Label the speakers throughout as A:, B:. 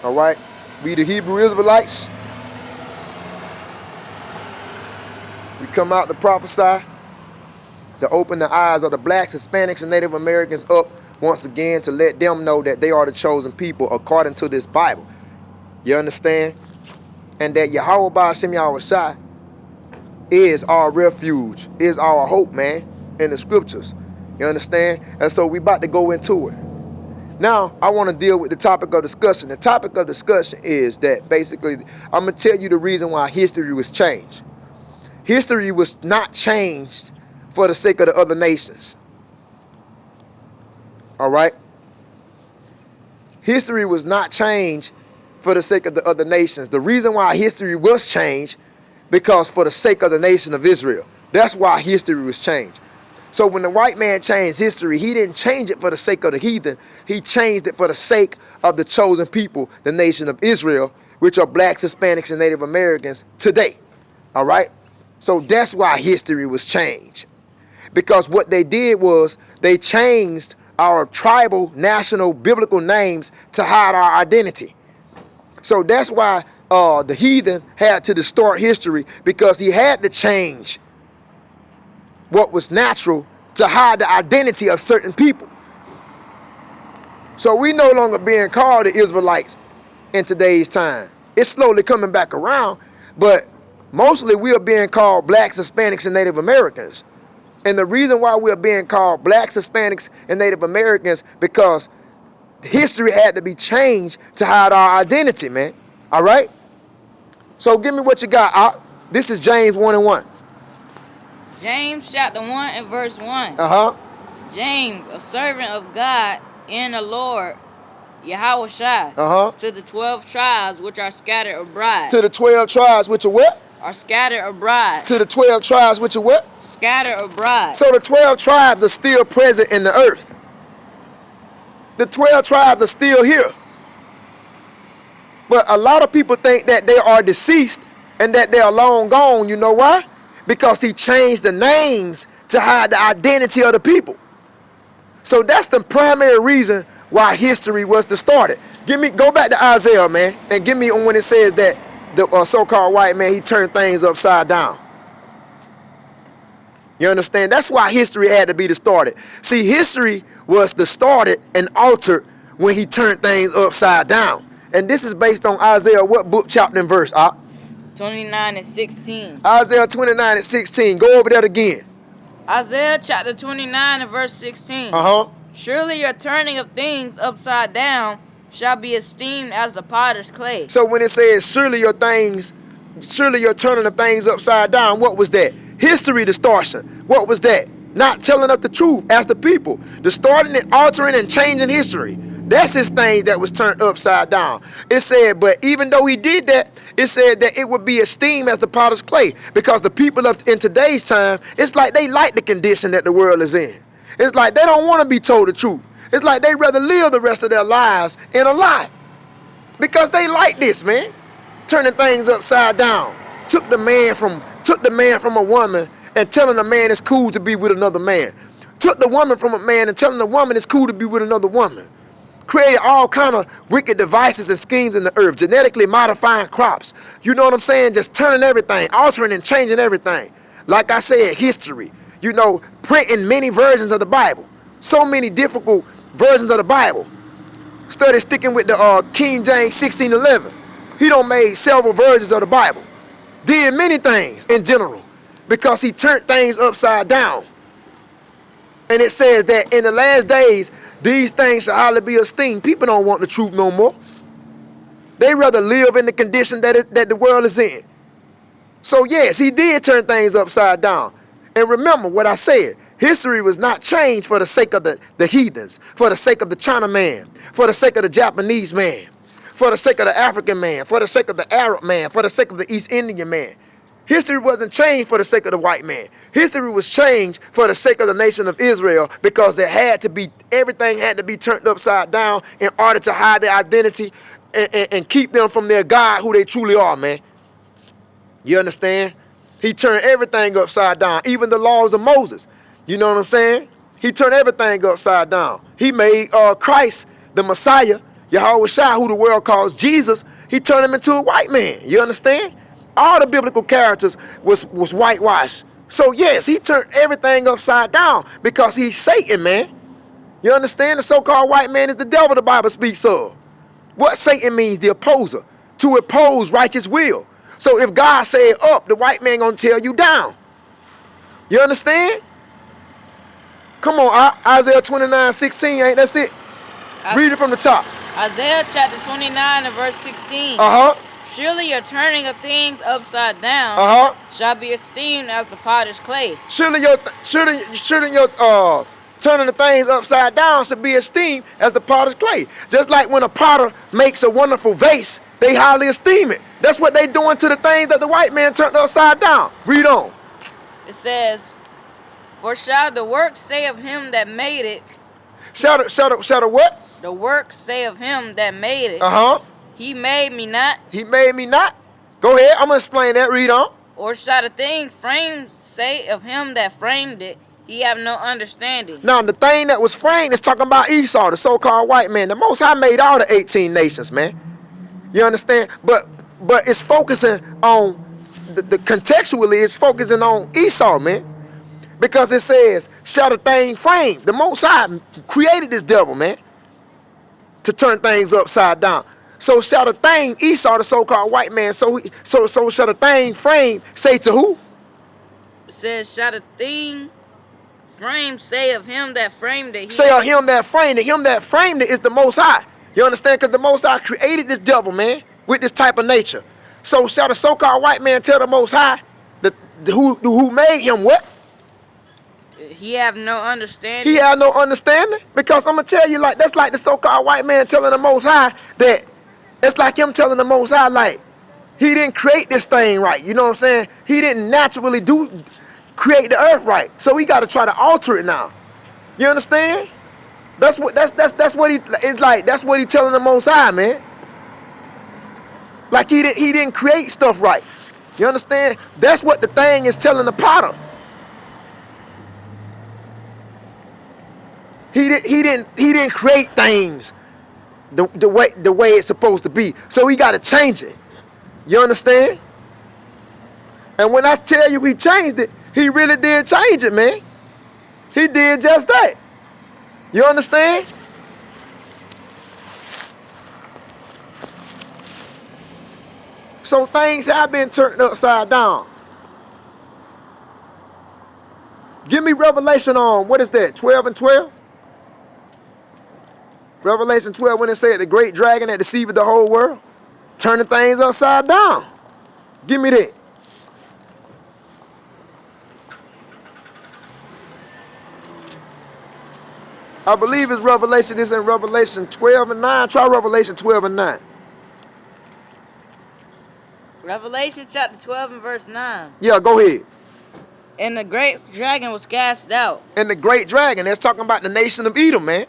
A: All right? We the Hebrew Israelites. We come out to prophesy, to open the eyes of the blacks, Hispanics, and Native Americans up once again, to let them know that they are the chosen people according to this Bible. You understand? And that Yahweh Ba'ashem Yahushua is our refuge, is our hope, man, in the scriptures. You understand? And so we about to go into it. Now, I want to deal with the topic of discussion. The topic of discussion is that basically, I'm going to tell you the reason why history was changed. History was not changed for the sake of the other nations. All right? History was not changed for the sake of the other nations. The reason why history was changed, because for the sake of the nation of Israel. That's why history was changed. So when the white man changed history, he didn't change it for the sake of the heathen. He changed it for the sake of the chosen people, the nation of Israel, which are blacks, Hispanics, and Native Americans today. All right? So that's why history was changed. Because what they did was they changed our tribal, national, biblical names to hide our identity. So that's why the heathen had to distort history, because he had to change what was natural to hide the identity of certain people. So we no longer being called the Israelites in today's time. It's slowly coming back around, but mostly we are being called blacks, Hispanics, and Native Americans. And the reason why we are being called blacks, Hispanics, and Native Americans, because history had to be changed to hide our identity, man. All right? So give me what you got. This is James 1:1.
B: James chapter 1 and verse 1.
A: James,
B: a servant of God and the Lord, Yahushua, to the 12 tribes which are scattered abroad.
A: To the 12 tribes which are what?
B: Are scattered abroad.
A: To the 12 tribes which are what?
B: Scattered abroad.
A: So the 12 tribes are still present in the earth. The 12 tribes are still here. But a lot of people think that they are deceased and that they are long gone. You know why? Because he changed the names to hide the identity of the people. So that's the primary reason why history was distorted. Go back to Isaiah, man, and give me when it says that the so-called white man, he turned things upside down. You understand? That's why history had to be distorted. See, history was distorted and altered when he turned things upside down. And this is based on Isaiah, what book, chapter, and verse?
B: 29 and 16.
A: Isaiah 29 and 16. Go over that again.
B: Isaiah chapter 29 and verse 16. Surely your turning of things upside down shall be esteemed as the potter's clay.
A: So when it says surely your turning of things upside down, what was that? History distortion. What was that? Not telling us the truth as the people. Distorting it, altering, and changing history. That's his thing that was turned upside down. It said, but even though he did that, it said that it would be esteemed as the potter's clay. Because the people in today's time, it's like they like the condition that the world is in. It's like they don't want to be told the truth. It's like they'd rather live the rest of their lives in a lie. Because they like this, man. Turning things upside down. Took the man from a woman and telling a man it's cool to be with another man. Took the woman from a man and telling the woman it's cool to be with another woman. Created all kind of wicked devices and schemes in the earth. Genetically modifying crops. You know what I'm saying? Just turning everything. Altering and changing everything. Like I said, history. You know, printing many versions of the Bible. So many difficult versions of the Bible. Study sticking with the King James 1611. He done made several versions of the Bible. Did many things in general. Because he turned things upside down. And it says that in the last days, these things shall hardly be esteemed. People don't want the truth no more. They rather live in the condition that the world is in. So yes, he did turn things upside down. And remember what I said. History was not changed for the sake of the heathens, for the sake of the China man, for the sake of the Japanese man, for the sake of the African man, for the sake of the Arab man, for the sake of the East Indian man. History wasn't changed for the sake of the white man. History was changed for the sake of the nation of Israel, because everything had to be turned upside down in order to hide their identity and keep them from their God, who they truly are, man. You understand? He turned everything upside down, even the laws of Moses. You know what I'm saying? He turned everything upside down. He made Christ the Messiah. Yahweh Shai, who the world calls Jesus, he turned him into a white man. You understand? All the biblical characters was whitewashed. So yes, he turned everything upside down because he's Satan, man. You understand? The so-called white man is the devil the Bible speaks of. What Satan means, the opposer, to oppose righteous will. So if God said up, the white man gonna tell you down. You understand? Come on, Isaiah 29:16, ain't that it? Read it from the top.
B: Isaiah chapter 29 and verse 16. Surely your turning of things upside down shall be esteemed as the potter's clay.
A: Surely your turning the things upside down should be esteemed as the potter's clay. Just like when a potter makes a wonderful vase, they highly esteem it. That's what they doing to the things that the white man turned upside down. Read on.
B: It says, for shall the work say of him that made it.
A: Shall the what?
B: The work say of him that made it. He made me not.
A: He made me not. Go ahead. I'm going to explain that. Read on.
B: Or shall the thing framed say of him that framed it, he have no understanding.
A: Now, the thing that was framed is talking about Esau, the so-called white man. The Most High made all the 18 nations, man. You understand? But it's focusing on, the contextually, it's focusing on Esau, man. Because it says, shall the thing frame. The Most High created this devil, man, to turn things upside down. So shall the thing, Esau, the so-called white man, so shall the thing frame say to who?
B: It says, shall the thing frame say of him that framed it.
A: Say of him that framed it. Him that framed it is the Most High. You understand? Because the Most High created this devil, man, with this type of nature. So shall the so-called white man tell the Most High who made him what?
B: He have no understanding.
A: He have no understanding? Because I'm going to tell you, like, that's like the so-called white man telling the Most High that, it's like him telling the Most High, like, he didn't create this thing right. You know what I'm saying? He didn't naturally create the earth right. So we got to try to alter it now. You understand? That's what he it's like. That's what he telling the Most High, man. Like he didn't create stuff right. You understand? That's what the thing is telling the potter. He didn't create things the way it's supposed to be. So he got to change it. You understand? And when I tell you he changed it, he really did change it, man. He did just that. You understand? So things have been turned upside down. Give me Revelation on, what is that, 12 and 12? Revelation 12, when it said the great dragon that deceived the whole world, turning things upside down. Give me that. I believe it's Revelation. It's in Revelation 12 and 9. Try Revelation 12 and 9.
B: Revelation chapter 12 and verse 9.
A: Yeah, go ahead.
B: And the great dragon was cast out.
A: And the great dragon, that's talking about the nation of Edom, man.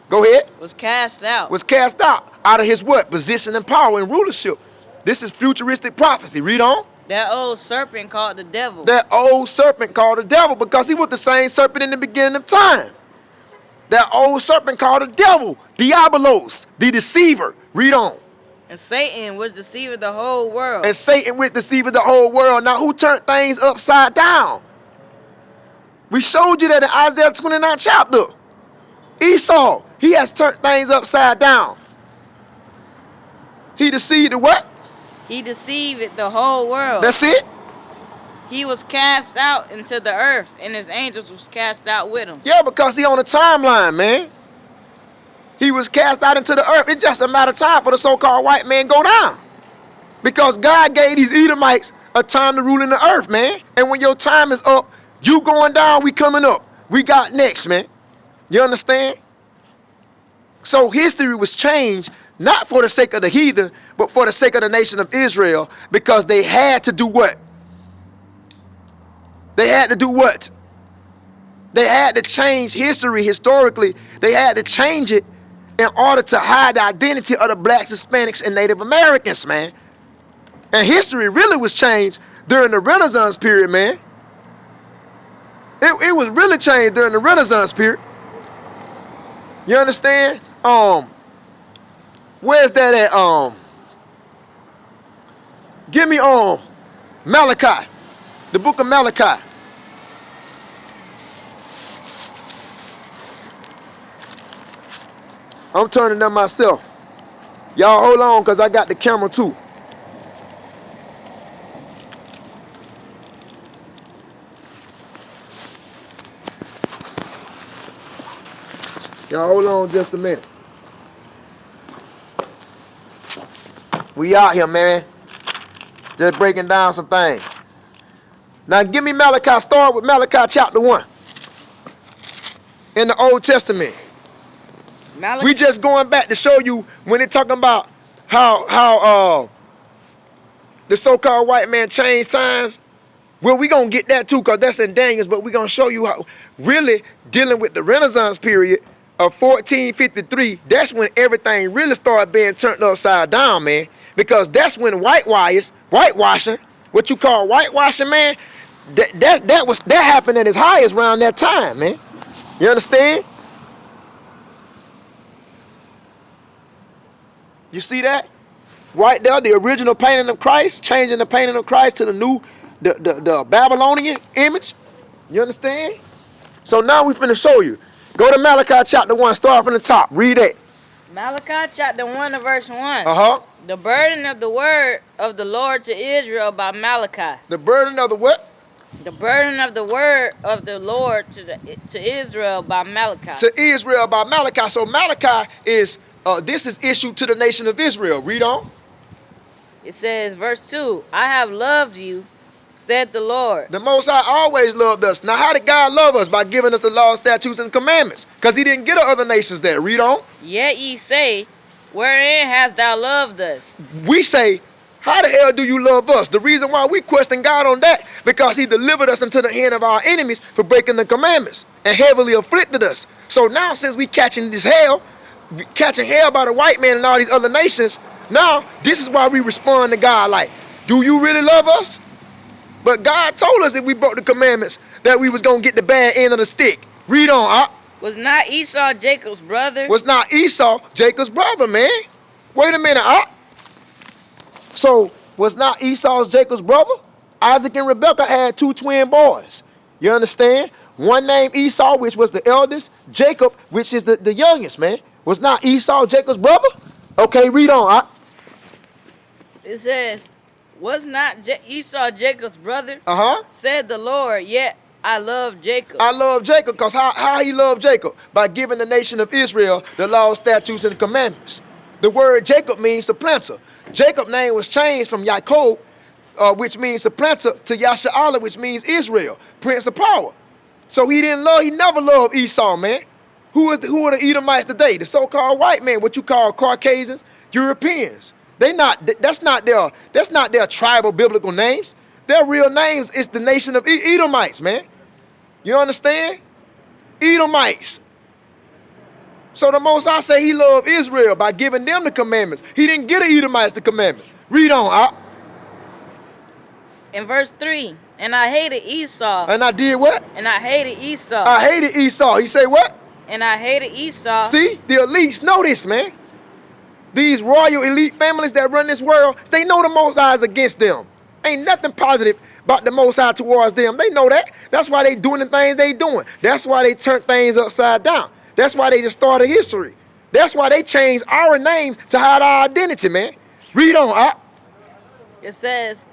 A: Go ahead.
B: Was cast out.
A: Was cast out of his what? Position and power and rulership. This is futuristic prophecy. Read on.
B: That old serpent called the devil.
A: That old serpent called the devil because he was the same serpent in the beginning of time. That old serpent called the devil, Diabolos, the deceiver. Read on.
B: And Satan was deceiving the whole world.
A: And Satan was deceiving the whole world. Now who turned things upside down? We showed you that in Isaiah 29 chapter. Esau, he has turned things upside down. He deceived the what?
B: He deceived the whole world.
A: That's it?
B: He was cast out into the earth, and his angels was cast out with him.
A: Yeah, because he on the timeline, man. He was cast out into the earth. It's just a matter of time for the so-called white man go down. Because God gave these Edomites a time to rule in the earth, man. And when your time is up, you going down, we coming up. We got next, man. You understand? So history was changed, not for the sake of the heathen, but for the sake of the nation of Israel, because they had to do what? They had to do what? They had to change history historically. They had to change it in order to hide the identity of the blacks, Hispanics, and Native Americans, man. And history really was changed during the Renaissance period, man. It was really changed during the Renaissance period. You understand? Where's that at? Give me Malachi. The book of Malachi. I'm turning them myself. Y'all hold on, because I got the camera too. Y'all hold on just a minute. We out here, man. Just breaking down some things. Now give me Malachi. Start with Malachi chapter 1. In the Old Testament. We just going back to show you when they're talking about how the so-called white man changed times. Well, we gonna get that too, because that's in Daniels, but we gonna show you how really dealing with the Renaissance period of 1453, that's when everything really started being turned upside down, man. Because that's when whitewashing, what you call whitewashing, man, that happened at its highest around that time, man. You understand? You see that? Right there, the original painting of Christ, changing the painting of Christ to the new, the Babylonian image. You understand? So now we finna show you. Go to Malachi chapter 1, start from the top. Read it.
B: Malachi chapter 1 and verse 1.
A: Uh-huh.
B: The burden of the word of the Lord to Israel by Malachi.
A: The burden of the what?
B: The burden of the word of the Lord to Israel by Malachi.
A: To Israel by Malachi. So Malachi is, this is issued to the nation of Israel. Read on.
B: It says, verse 2, I have loved you, said the Lord.
A: The Most High always loved us. Now, how did God love us? By giving us the law, statutes, and commandments. Because he didn't get to other nations that. Read on.
B: Yet ye say, wherein hast thou loved us?
A: We say, how the hell do you love us? The reason why we question God on that, because he delivered us into the hand of our enemies for breaking the commandments and heavily afflicted us. So now, since we catching hell by the white man and all these other nations, now this is why we respond to God like, do you really love us? But God told us if we broke the commandments that we was going to get the bad end of the stick. Read on,
B: Was not Esau Jacob's brother?
A: Was not Esau Jacob's brother, man? Wait a minute, So, was not Esau Jacob's brother? Isaac and Rebekah had 2 twin boys. You understand? One named Esau, which was the eldest. Jacob, which is the youngest, man. Was not Esau Jacob's brother? Okay, read on,
B: It says, was not Esau Jacob's brother?
A: Uh-huh.
B: Said the Lord, yet I love Jacob.
A: I love Jacob, because how he loved Jacob? By giving the nation of Israel the law, statutes, and commandments. The word Jacob means supplanter. Jacob's name was changed from Yaakov, which means supplanter, to Yasha'Allah, which means Israel, prince of power. So he never loved Esau, man. Who are the Edomites today? The so-called white man, what you call Caucasians, Europeans. That's not their tribal biblical names. Their real names is the nation of Edomites, man. You understand? Edomites. So the Most High say he loved Israel by giving them the commandments. He didn't give the Edomites the commandments. Read on,
B: In verse 3, and I hated Esau.
A: And I did what?
B: And I hated Esau.
A: I hated Esau. He say what?
B: And I hated Esau.
A: See, the elites know this, man. These royal elite families that run this world, they know the Most High is against them. Ain't nothing positive about the Most High towards them. They know that. That's why they doing the things they doing. That's why they turn things upside down. That's why they just started history. That's why they changed our name to hide our identity, man. Read on,
B: It says,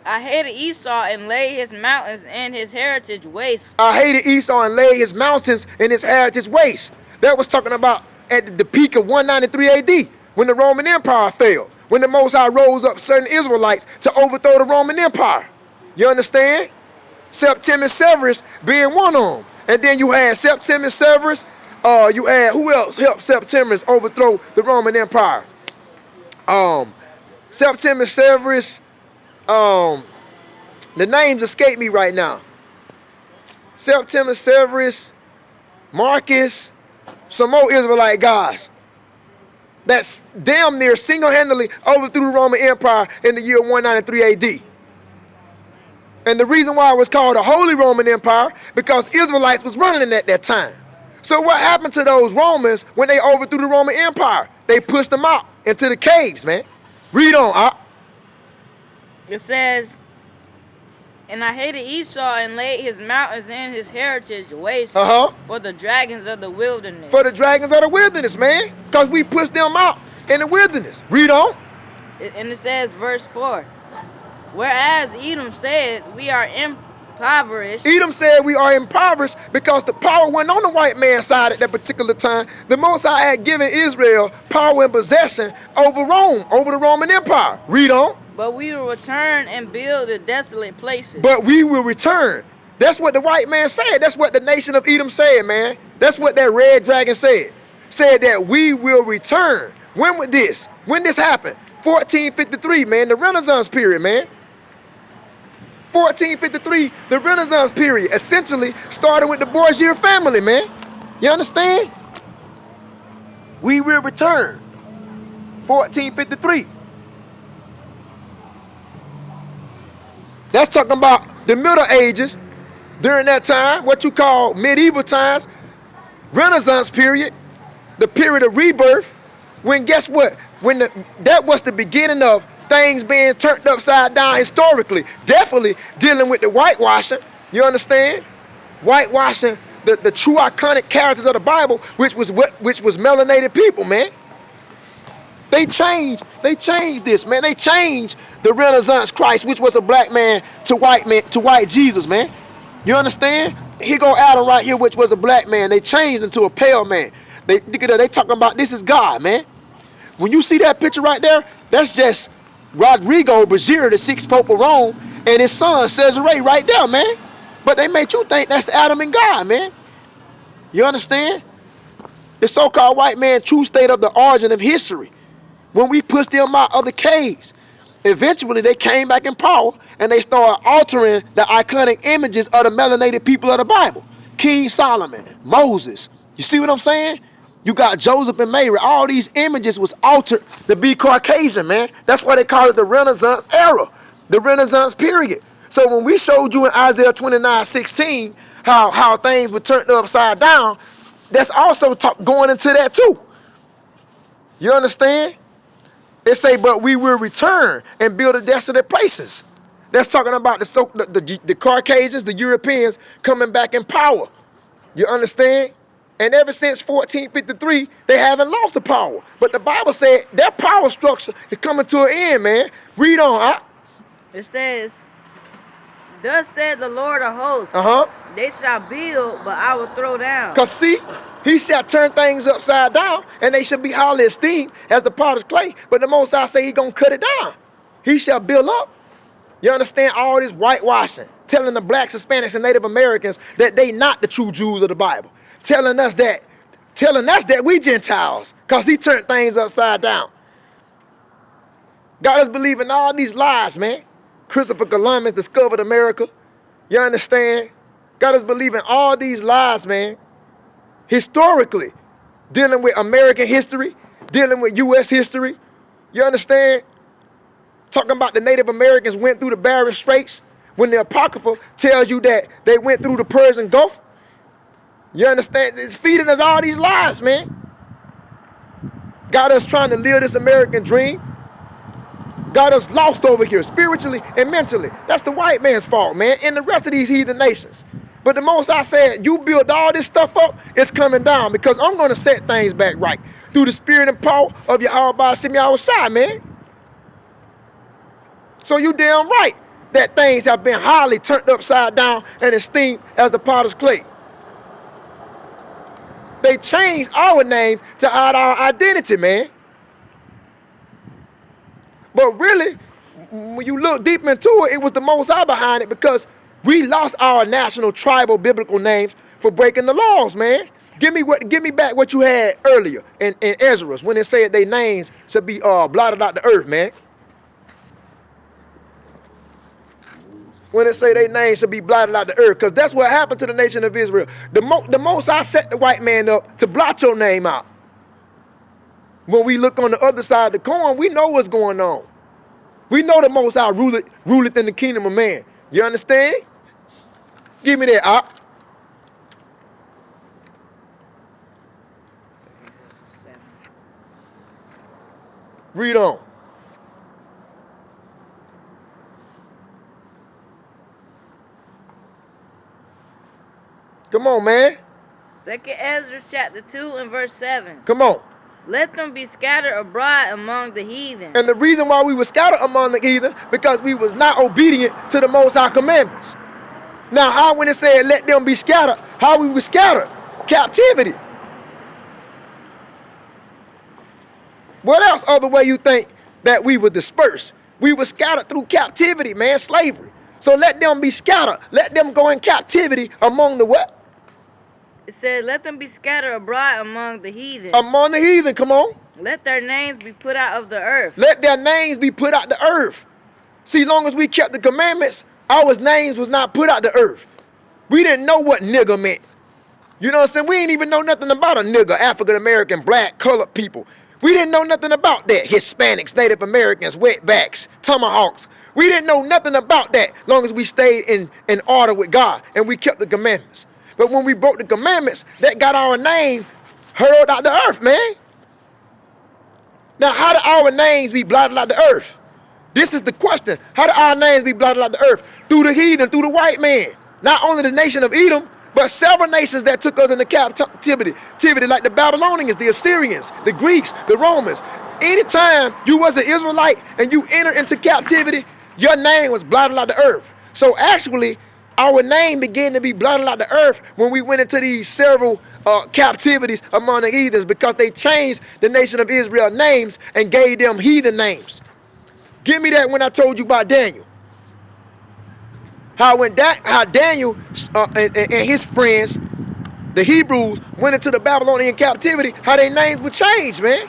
B: I hated Esau and laid his mountains and his heritage waste.
A: I hated Esau and laid his mountains and his heritage waste. That was talking about at the peak of 193 AD, when the Roman Empire fell, when the Most High rose up certain Israelites to overthrow the Roman Empire. You understand? Septimius Severus being one of them. And then you had Septimius Severus. You had, who else helped Septimius overthrow the Roman Empire? Septimius Severus. The names escape me right now. Septimius Severus, Marcus, some more Israelite guys. That's damn near single-handedly overthrew the Roman Empire in the year 193 AD. And the reason why it was called the Holy Roman Empire, because Israelites was running it at that time. So what happened to those Romans when they overthrew the Roman Empire? They pushed them out into the caves, man. Read on,
B: It says, and I hated Esau and laid his mountains and his heritage waste for the dragons of the wilderness.
A: For the dragons of the wilderness, man. Because we pushed them out in the wilderness. Read on.
B: And it says, verse 4, whereas Edom said, we are impoverished.
A: Edom said we are impoverished because the power wasn't on the white man's side at that particular time. The Most High had given Israel power and possession over Rome, over the Roman Empire. Read on.
B: But we will return and build the desolate places.
A: But we will return. That's what the white man said. That's what the nation of Edom said, man. That's what that red dragon said. Said that we will return. When would this? When this happened? 1453, man, the Renaissance period, man. 1453, the Renaissance period, essentially started with the Borgia family, man. You understand? We will return. 1453. That's talking about the Middle Ages. During that time, what you call medieval times, Renaissance period, the period of rebirth, when guess what? That was the beginning of things being turned upside down historically. Definitely dealing with the whitewashing. You understand? Whitewashing the true iconic characters of the Bible, which was melanated people, man. They changed this, man. They changed the Renaissance Christ, which was a black man, to white Jesus, man. You understand? Here go Adam right here, which was a black man. They changed into a pale man. They talking about this is God, man. When you see that picture right there, that's just Rodrigo Bergera, the sixth Pope of Rome, and his son Cesare right there, man. But they made you think that's Adam and God, man. You understand? The so-called white man true state of the origin of history. When we pushed them out of the caves, eventually they came back in power and they started altering the iconic images of the melanated people of the Bible. King Solomon, Moses. You see what I'm saying? You got Joseph and Mary. All these images was altered to be Caucasian, man. That's why they call it the Renaissance era, the Renaissance period. So when we showed you in Isaiah 29:16 how things were turned upside down, that's also going into that too. You understand? It say, but we will return and build the desolate places. That's talking about the Caucasians, the Europeans coming back in power. You understand? And ever since 1453, they haven't lost the power. But the Bible said their power structure is coming to an end, man. Read on.
B: It says, thus said the Lord of hosts, they shall build, but I will throw down.
A: Because see, he shall turn things upside down, and they shall be highly esteemed as the potter's clay. But the Most High say he going to cut it down. He shall build up. You understand? All this whitewashing, telling the blacks, Hispanics, and Native Americans that they not the true Jews of the Bible. Telling us that we Gentiles, because he turned things upside down. Got us believing all these lies, man. Christopher Columbus discovered America. You understand? Got us believing all these lies, man. Historically, dealing with American history, dealing with U.S. history. You understand? Talking about the Native Americans went through the Bering Straits when the Apocrypha tells you that they went through the Persian Gulf. You understand? It's feeding us all these lies, man. Got us trying to live this American dream. Got us lost over here, spiritually and mentally. That's the white man's fault, man, and the rest of these heathen nations. But the Most High said, you build all this stuff up, it's coming down because I'm going to set things back right through the spirit and power of Yahweh Ba'Shem Yahushua, man. So you damn right that things have been highly turned upside down and esteemed as the potter's clay. They changed our names to hide our identity, man. But really, when you look deep into it, it was the Most High behind it because we lost our national, tribal, biblical names for breaking the laws, man. Give me back what you had earlier in Ezra's when it said their names should be blotted out the earth, man. When it say their names should be blotted out the earth, because that's what happened to the nation of Israel. The Most High set the white man up to blot your name out. When we look on the other side of the coin, we know what's going on. We know the Most High ruleth in the kingdom of man. You understand? Give me that, Op. Read on. Come on, man.
B: 2nd Ezra chapter 2 and verse 7.
A: Come on.
B: Let them be scattered abroad among the heathen.
A: And the reason why we were scattered among the heathen, because we was not obedient to the Most High commandments. Now, how when it said let them be scattered, how we were scattered? Captivity. What else other way you think that we were dispersed? We were scattered through captivity, man, slavery. So let them be scattered. Let them go in captivity among the what?
B: It says, let them be scattered abroad among the heathen.
A: Among the heathen, come on.
B: Let their names be put out of the earth.
A: Let their names be put out the earth. See, long as we kept the commandments, our names was not put out the earth. We didn't know what nigger meant. You know what I'm saying? We didn't even know nothing about a nigger, African American, black, colored people. We didn't know nothing about that. Hispanics, Native Americans, wetbacks, tomahawks. We didn't know nothing about that long as we stayed in order with God and we kept the commandments. But when we broke the commandments, that got our name hurled out the earth, man. Now, how do our names be blotted out the earth? This is the question. How do our names be blotted out the earth? Through the heathen, through the white man. Not only the nation of Edom, but several nations that took us into captivity, like the Babylonians, the Assyrians, the Greeks, the Romans. Anytime you was an Israelite and you entered into captivity, your name was blotted out the earth. So actually, our name began to be blotted out the earth when we went into these several captivities among the heathens, because they changed the nation of Israel names and gave them heathen names. Give me that when I told you about Daniel. How Daniel and his friends, the Hebrews, went into the Babylonian captivity, how their names would change, man.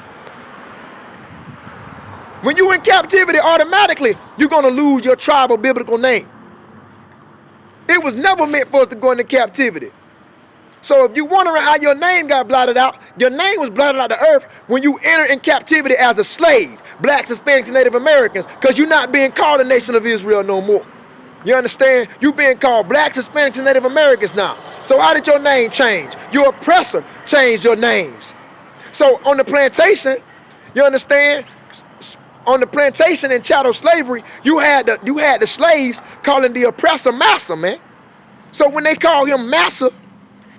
A: When you in captivity, automatically, you're going to lose your tribal biblical name. It was never meant for us to go into captivity. So if you're wondering how your name got blotted out, your name was blotted out of the earth when you entered in captivity as a slave, blacks, Hispanics, and Native Americans, because you're not being called the nation of Israel no more. You understand? You being called blacks, Hispanics, and Native Americans now. So how did your name change? Your oppressor changed your names. So on the plantation, you understand? On the plantation in chattel slavery, you had the slaves calling the oppressor master, man. So when they called him master,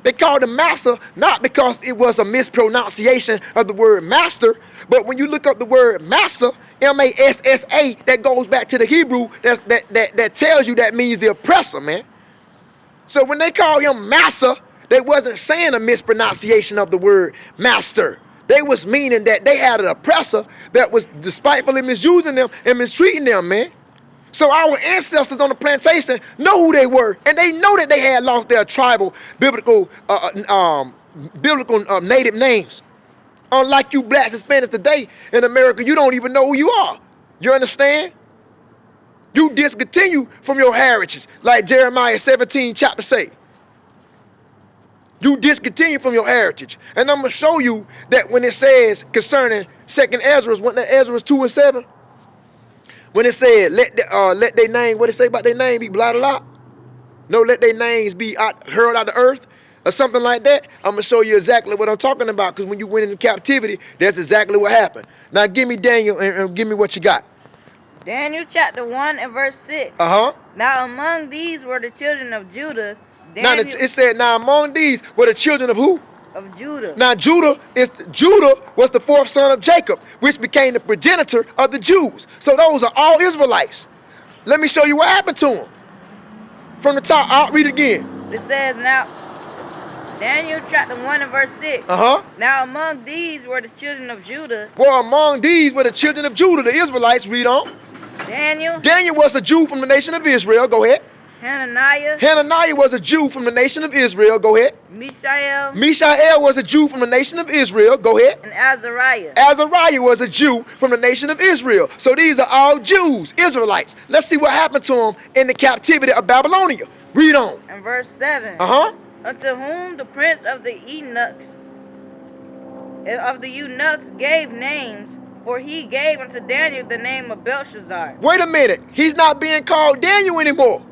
A: they called him master not because it was a mispronunciation of the word master, but when you look up the word master, M-A-S-S-A, that goes back to the Hebrew that tells you that means the oppressor, man. So when they called him master, they wasn't saying a mispronunciation of the word master. They was meaning that they had an oppressor that was despitefully misusing them and mistreating them, man. So our ancestors on the plantation know who they were, and they know that they had lost their tribal, biblical native names. Unlike you blacks and Hispanics today in America, you don't even know who you are. You understand? You discontinue from your heritage, like Jeremiah 17 chapter say. You discontinue from your heritage. And I'm going to show you that when it says concerning 2nd Ezra, wasn't that Ezra 2 and 7? When it said, let their name, what it say about their name be blotted out? No, let their names be hurled out of the earth or something like that. I'm going to show you exactly what I'm talking about, because when you went into captivity, that's exactly what happened. Now give me Daniel and give me what you got.
B: Daniel chapter 1 and verse 6. Now among these were the children of Judah.
A: Now it said, now among these were the children of who?
B: Of Judah.
A: Now Judah was the fourth son of Jacob, which became the progenitor of the Jews. So those are all Israelites. Let me show you what happened to them. From the top, I'll read it again.
B: It says now, Daniel chapter 1 and verse 6. Now among these were the children of Judah.
A: Well, among these were the children of Judah, the Israelites. Read on. Daniel was a Jew from the nation of Israel. Go ahead. Hananiah was a Jew from the nation of Israel. Go ahead. Mishael was a Jew from the nation of Israel. Go ahead.
B: And Azariah
A: was a Jew from the nation of Israel. So these are all Jews, Israelites. Let's see what happened to them in the captivity of Babylonia. Read on.
B: And verse 7. Unto whom the prince of the eunuchs gave names, for he gave unto Daniel the name of Belshazzar.
A: Wait a minute. He's not being called Daniel anymore.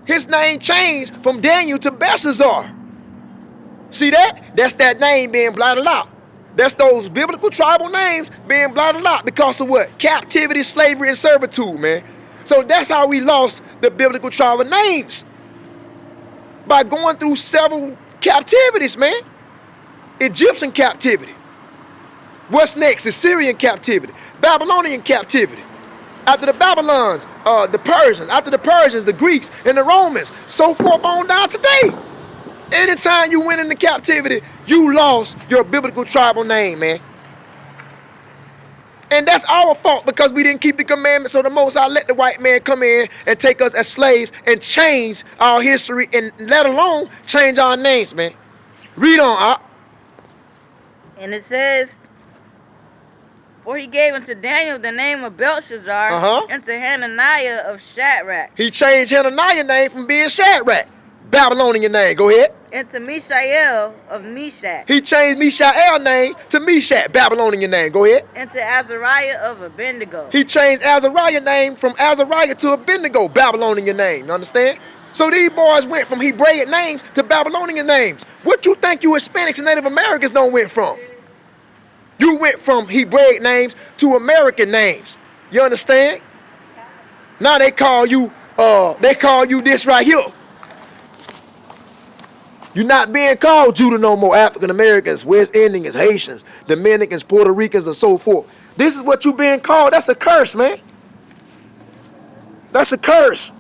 A: His name changed from Daniel to Belshazzar. See that? That's that name being blotted out. That's those biblical tribal names being blotted out because of what? Captivity, slavery, and servitude, man. So that's how we lost the biblical tribal names. By going through several captivities, man. Egyptian captivity. What's next? Assyrian captivity. Babylonian captivity. After the Babylons, the Persians. After the Persians, the Greeks and the Romans. So forth on down today. Anytime you went into captivity, you lost your biblical tribal name, man. And that's our fault because we didn't keep the commandments. So the Most High let the white man come in and take us as slaves and change our history and let alone change our names, man. Read on,
B: And it says, for he gave unto Daniel the name of Belshazzar, and to Hananiah of Shadrach.
A: He changed Hananiah's name from being Shadrach, Babylonian name. Go ahead.
B: And to Mishael of Meshach.
A: He changed Mishael's name to Meshach, Babylonian name. Go ahead.
B: And to Azariah of Abednego.
A: He changed Azariah's name from Azariah to Abednego, Babylonian name. You understand? So these boys went from Hebraic names to Babylonian names. What you think you Hispanics and Native Americans don't went from? You went from Hebraic names to American names. You understand? Now they call you this right here. You're not being called Judah no more. African Americans, West Indians, Haitians, Dominicans, Puerto Ricans, and so forth. This is what you're being called. That's a curse, man. That's a curse.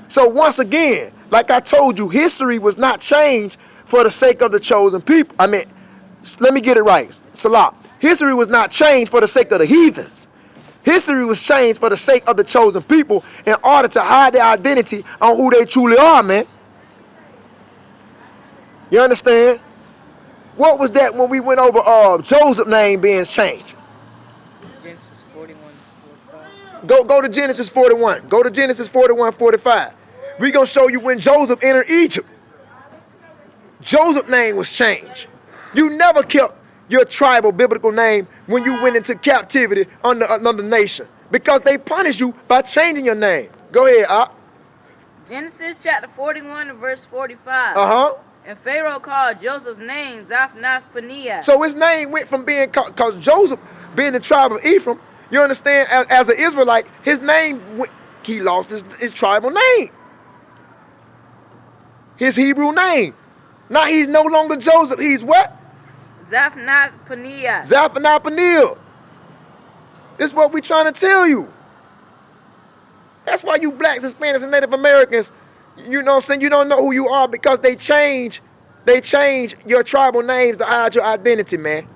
A: So once again, like I told you, history was not changed for the sake of the chosen people. I mean, let me get it right. Salah. History was not changed for the sake of the heathens. History was changed for the sake of the chosen people in order to hide their identity on who they truly are, man. You understand? What was that when we went over Joseph's name being changed?
B: Genesis 41:45.
A: Go to Genesis 41. Go to Genesis 41:45. We're going to show you when Joseph entered Egypt. Joseph's name was changed. You never kept your tribal biblical name when you went into captivity under another nation because they punished you by changing your name. Go ahead, Op.
B: Genesis chapter 41 and verse 45. And Pharaoh called Joseph's name Zaphnath-Paneah.
A: So his name went from being called, because Joseph, being the tribe of Ephraim, you understand, as an Israelite, his name, he lost his tribal name. His Hebrew name. Now he's no longer Joseph. He's what?
B: Zaphnath-Paneah.
A: Zaphnath-Paneah. This is what we're trying to tell you. That's why you blacks, Hispanics, and Native Americans, you know what I'm saying, you don't know who you are because they change your tribal names to hide your identity, man.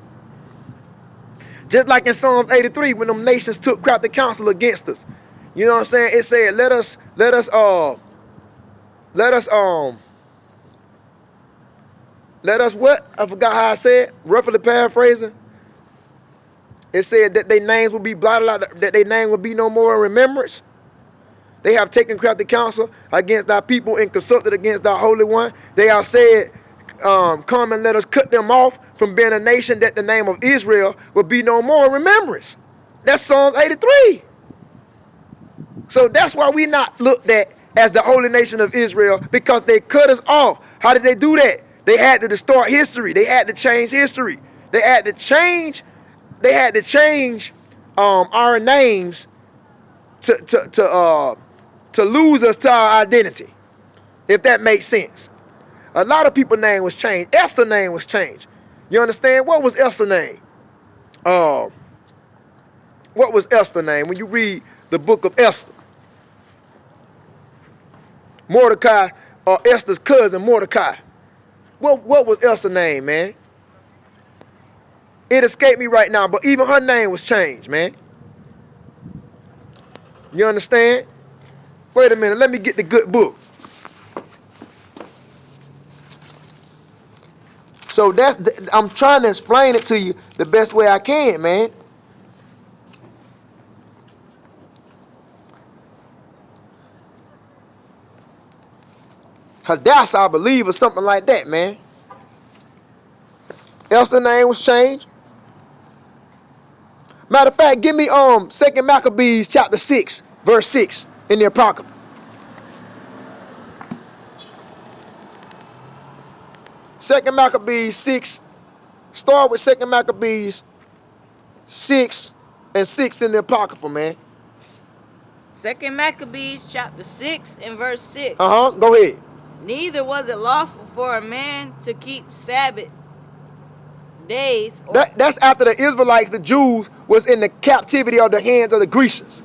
A: Just like in Psalms 83 when them nations took crafty counsel against us. You know what I'm saying? It said, let us what? I forgot how I said, roughly paraphrasing. It said that their names will be blotted out, that their name will be no more in remembrance. They have taken crafty counsel against our people and consulted against our Holy One. They have said, come and let us cut them off from being a nation, that the name of Israel will be no more in remembrance. That's Psalms 83. So that's why we not looked at as the holy nation of Israel, because they cut us off. How did they do that? They had to distort history. They had to change history. They had to change our names to lose us to our identity, if that makes sense. A lot of people's name was changed. Esther's name was changed. You understand? What was Esther's name? What was Esther's name when you read the book of Esther? Mordecai, or Esther's cousin Mordecai. What was Esther's name, man? It escaped me right now, but even her name was changed, man. You understand? Wait a minute, let me get the good book. So I'm trying to explain it to you the best way I can, man. Hadassah, I believe, or something like that, man. Esther's name was changed. Matter of fact, give me 2 Maccabees chapter 6, verse 6 in the Apocrypha. Second Maccabees 6, Start with 2 Maccabees 6 and 6 in the Apocrypha, man.
B: 2 Maccabees chapter 6 and verse 6.
A: Go ahead.
B: Neither was it lawful for a man to keep Sabbath days.
A: That's after the Israelites, the Jews, was in the captivity of the hands of the Grecians.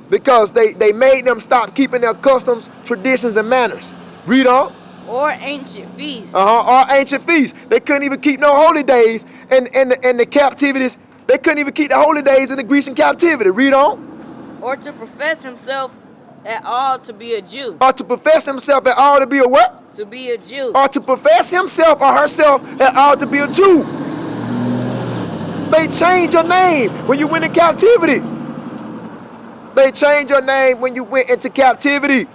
A: Because they made them stop keeping their customs, traditions, and manners. Read on.
B: Or ancient feasts.
A: Or ancient feasts. They couldn't even keep no holy days in the captivities. They couldn't even keep the holy days in the Grecian captivity. Read on.
B: Or to profess himself at all to be a Jew.
A: Or to profess himself at all to be a what?
B: To be a Jew.
A: Or to profess himself or herself at all to be a Jew. They changed your name when you went in captivity. They changed your name when you went into captivity.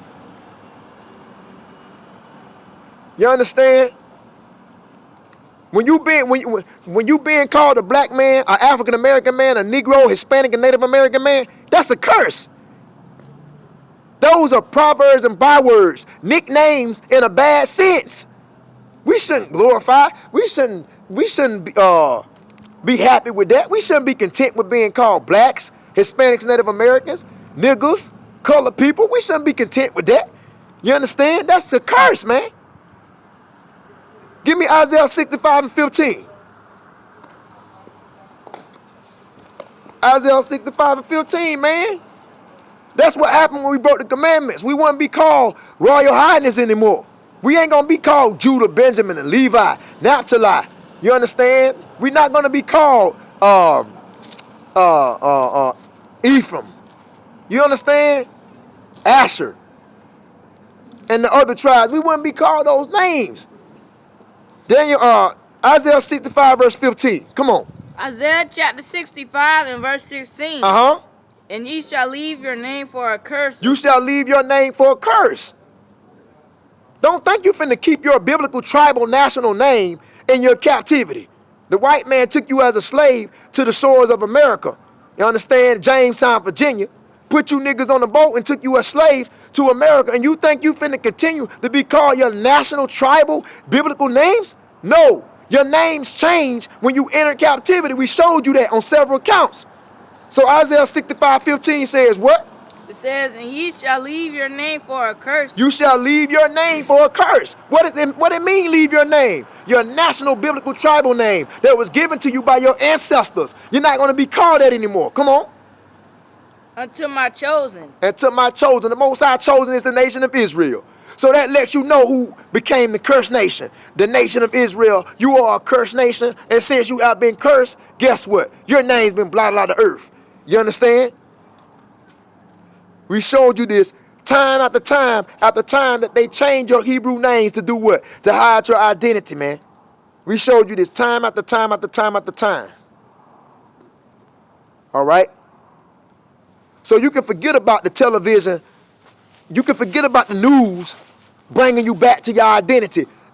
A: You understand? When you being called a black man, an African American man, a Negro, Hispanic, and Native American man, that's a curse. Those are proverbs and bywords, nicknames in a bad sense. We shouldn't glorify. We shouldn't be happy with that. We shouldn't be content with being called blacks, Hispanics, Native Americans, niggers, colored people. We shouldn't be content with that. You understand? That's a curse, man. Give me Isaiah 65 and 15. Isaiah 65 and 15, man. That's what happened when we broke the commandments. We wouldn't be called Royal Highness anymore. We ain't going to be called Judah, Benjamin, and Levi, Naphtali. You understand? We're not going to be called Ephraim. You understand? Asher. And the other tribes. We wouldn't be called those names. Isaiah 65 verse 15. Come on.
B: Isaiah chapter 65 and verse 16. And ye shall leave your name for a curse.
A: You shall leave your name for a curse. Don't think you finna keep your biblical tribal national name in your captivity. The white man took you as a slave to the shores of America. You understand? Jamestown, Virginia. Put you niggas on the boat and took you as slaves to America. And you think you finna continue to be called your national, tribal, biblical names? No. Your names change when you enter captivity. We showed you that on several counts. So Isaiah 65:15 says what?
B: It says, and ye shall leave your name for a curse.
A: You shall leave your name for a curse. What it mean, leave your name? Your national biblical tribal name that was given to you by your ancestors. You're not going to be called that anymore. Come on.
B: Unto my chosen.
A: Unto my chosen. The Most High chosen is the nation of Israel. So that lets you know who became the cursed nation. The nation of Israel. You are a cursed nation. And since you have been cursed, guess what? Your name's been blotted out of the earth. You understand? We showed you this time after time that they changed your Hebrew names to do what? To hide your identity, man. We showed you this time after time after time after time. All right? So you can forget about the television. You can forget about the news bringing you back to your identity.